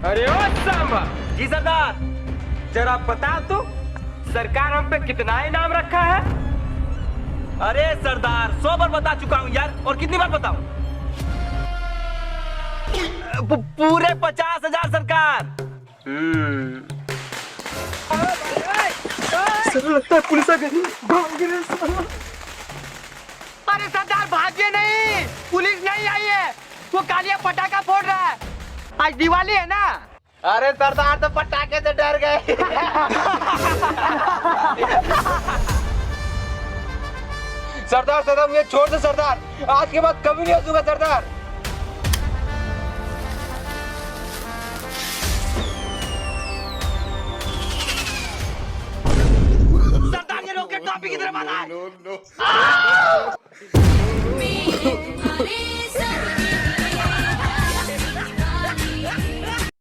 अरे ओ सांबा, जी सरदार। जरा बता तो सरकार हम पे कितना इनाम रखा है? अरे सरदार 100 बार बता चुका हूँ यार, और कितनी बार बताऊं? पूरे 50,000 सरकार। सर लगता है पुलिस आ गई। भाग गए साला। अरे सरदार भागिए नहीं, पुलिस नहीं आई है। वो कालिया पटाखा फोड़ रहा है। आज दिवाली है ना। अरे सरदार तो पटाखे से डर गए। सरदार सरदार मुझे छोड़ दो सरदार, आज के बाद कभी नहीं हंसूंगा सरदार। सरदार ये रॉकेट तो आप ही की तरफ आ रहा है।